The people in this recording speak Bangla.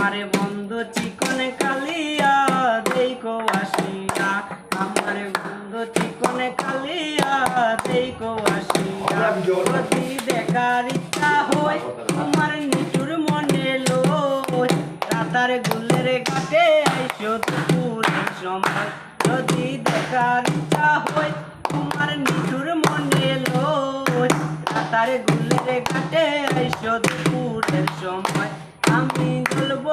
আমার বন্ধু চিকন কালিয়া দেখো আসিয়া, আমার বন্ধু চিকন কালিয়া দেখো আসিয়া। যদি দেখার ইচ্ছা হয় তোমার নিঠুর মনে লয়, রাতার গুলের ঘাটে আইসো দুপুরের সময়। যদি দেখার ইচ্ছা হয় তোমার নিঠুর মনে লয়, রাতার গুলের ঘাটে আইসো দুপুরের সময়। আমি জ্বলব